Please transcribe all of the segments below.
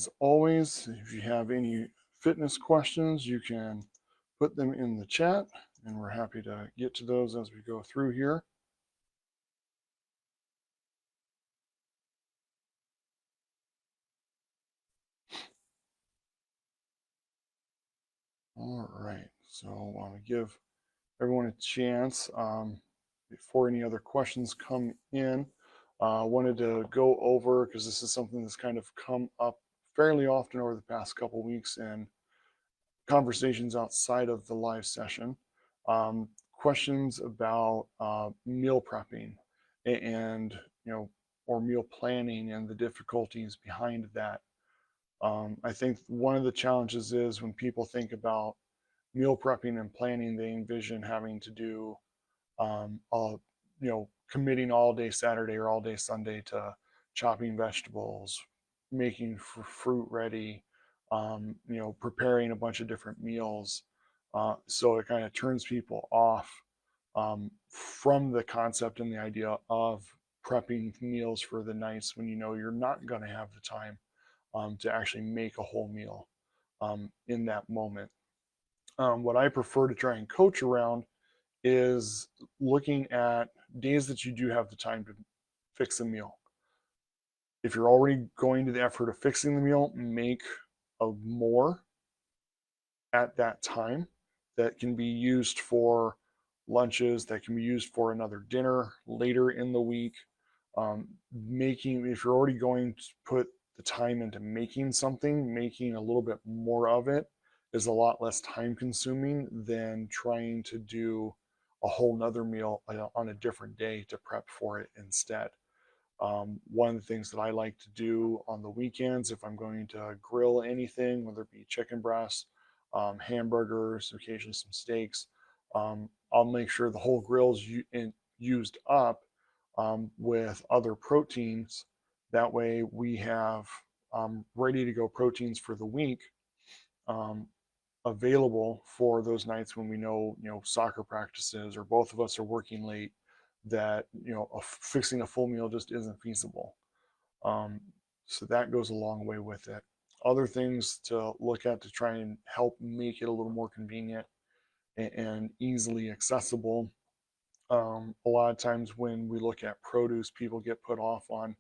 As always, if you have any fitness questions, you can put them in the chat, and we're happy to get to those as we go through here. All right, so I want to give everyone a chance before any other questions come in. Wanted to go over, because this is something that's kind of come up fairly often over the past couple weeks in conversations outside of the live session. Questions about meal prepping and or meal planning and the difficulties behind that. I think one of the challenges is when people think about meal prepping and planning, they envision having to do committing all day Saturday or all day Sunday to chopping vegetables, making fruit ready, preparing a bunch of different meals. So it kind of turns people off from the concept and the idea of prepping meals for the nights when you know you're not going to have the time to actually make a whole meal in that moment. What I prefer to try and coach around is looking at days that you do have the time to fix a meal. If you're already going to the effort of fixing the meal, make a more at that time that can be used for lunches, that can be used for another dinner later in the week. If you're already going to put the time into making something, making a little bit more of it is a lot less time consuming than trying to do a whole nother meal on a different day to prep for it instead. One of the things that I like to do on the weekends, if I'm going to grill anything, whether it be chicken breasts, hamburgers, occasionally some steaks, I'll make sure the whole grill's used up with other proteins. That way we have ready to go proteins for the week um, available for those nights when we know, soccer practices or both of us are working late, that, fixing a full meal just isn't feasible. Um, so that goes a long way with it. Other things to look at to try and help make it a little more convenient and easily accessible. A lot of times when we look at produce, people get put off on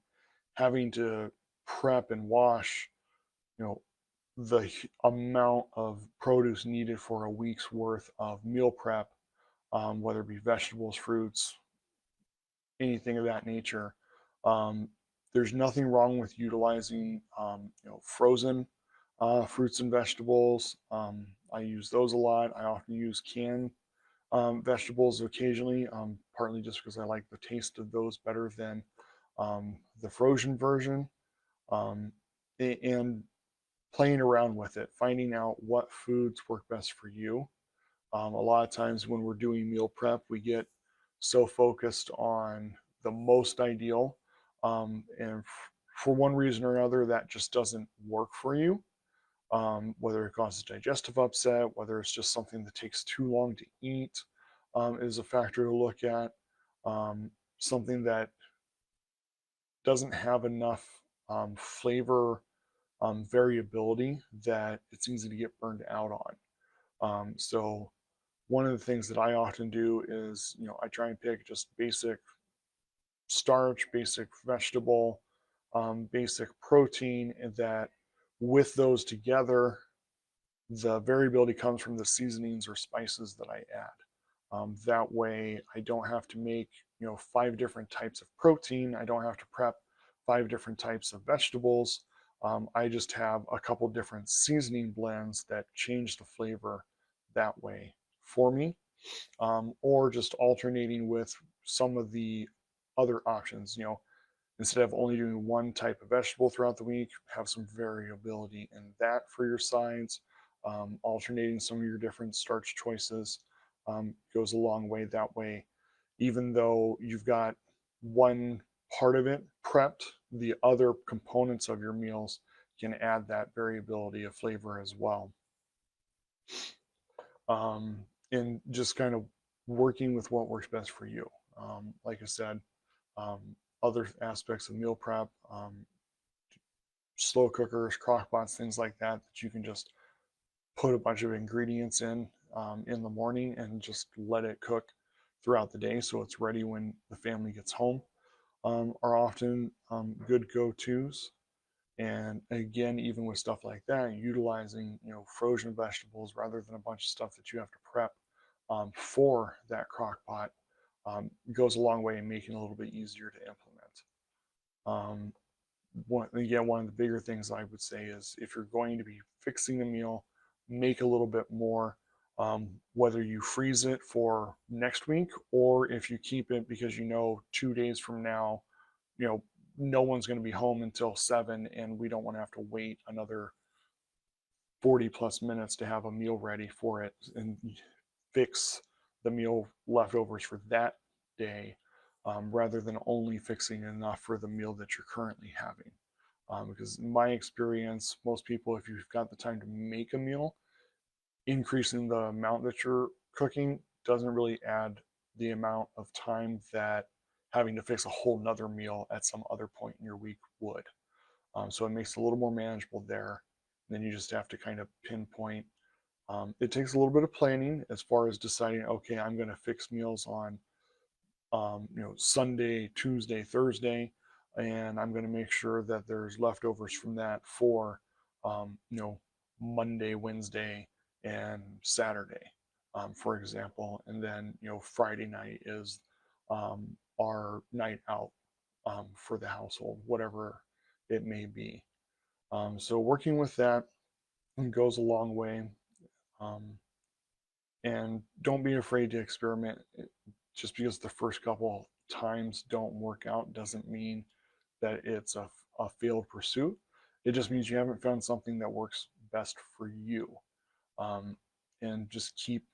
having to prep and wash, you know, the amount of produce needed for a week's worth of meal prep, whether it be vegetables, fruits, anything of that nature. Um, there's nothing wrong with utilizing, frozen fruits and vegetables. I use those a lot. I often use canned vegetables occasionally, partly just because I like the taste of those better than the frozen version. Um, and playing around with it, finding out what foods work best for you. A lot of times when we're doing meal prep, we get so focused on the most ideal. And for one reason or another, that just doesn't work for you. Whether it causes digestive upset, whether it's just something that takes too long to eat, is a factor to look at. Something that doesn't have enough flavor variability that it's easy to get burned out on. So one of the things that I often do is, I try and pick just basic starch, basic vegetable, basic protein, and that with those together, the variability comes from the seasonings or spices that I add. That way, I don't have to make 5 different types of protein. I don't have to prep 5 different types of vegetables. I just have a couple different seasoning blends that change the flavor that way for me, or just alternating with some of the other options. Instead of only doing one type of vegetable throughout the week, have some variability in that for your sides. Alternating some of your different starch choices goes a long way that way. Even though you've got one part of it prepped, the other components of your meals can add that variability of flavor as well. And just kind of working with what works best for you. Like I said, um, other aspects of meal prep, slow cookers, crock pots, things like that, that you can just put a bunch of ingredients in the morning and just let it cook throughout the day so it's ready when the family gets home, are often good go-tos. And again, even with stuff like that, utilizing frozen vegetables rather than a bunch of stuff that you have to prep for that crock pot goes a long way in making it a little bit easier to implement. One of the bigger things I would say is if you're going to be fixing a meal, make a little bit more. Whether you freeze it for next week or if you keep it because 2 days from now, no one's going to be home until 7 and we don't want to have to wait another 40 plus minutes to have a meal ready for it and fix the meal leftovers for that day, rather than only fixing enough for the meal that you're currently having. Because in my experience, most people, if you've got the time to make a meal, increasing the amount that you're cooking doesn't really add the amount of time that having to fix a whole nother meal at some other point in your week would. So it makes it a little more manageable there. Then you just have to kind of pinpoint. It takes a little bit of planning as far as deciding, okay, I'm going to fix meals on Sunday, Tuesday, Thursday, and I'm going to make sure that there's leftovers from that for Monday, Wednesday, and Saturday, for example. And then Friday night is our night out for the household, whatever it may be. So working with that goes a long way. And don't be afraid to experiment. Just because the first couple times don't work out doesn't mean that it's a failed pursuit. It just means you haven't found something that works best for you. And just keep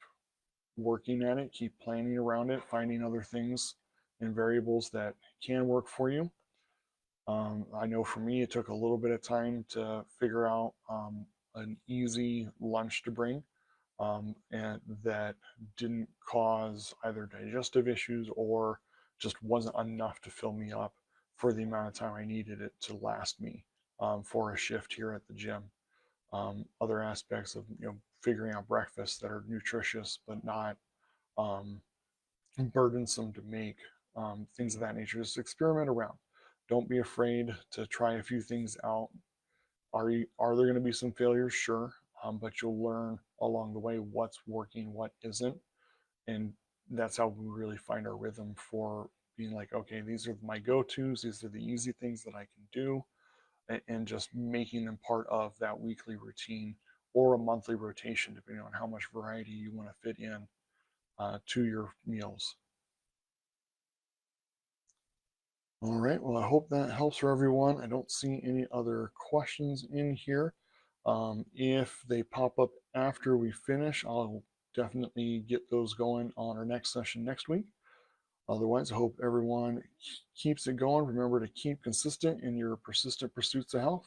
working at it, keep planning around it, finding other things and variables that can work for you. I know for me, it took a little bit of time to figure out an easy lunch to bring, and that didn't cause either digestive issues or just wasn't enough to fill me up for the amount of time I needed it to last me for a shift here at the gym. Other aspects of figuring out breakfasts that are nutritious but not burdensome to make, things of that nature. Just experiment around. Don't be afraid to try a few things out. Are there going to be some failures? Sure, but you'll learn along the way what's working, what isn't, and that's how we really find our rhythm for being like, okay, these are my go-tos. These are the easy things that I can do, and just making them part of that weekly routine or a monthly rotation, depending on how much variety you want to fit in to your meals. All right, well, I hope that helps for everyone. I don't see any other questions in here. If they pop up after we finish, I'll definitely get those going on our next session next week. Otherwise, I hope everyone keeps it going. Remember to keep consistent in your persistent pursuits of health.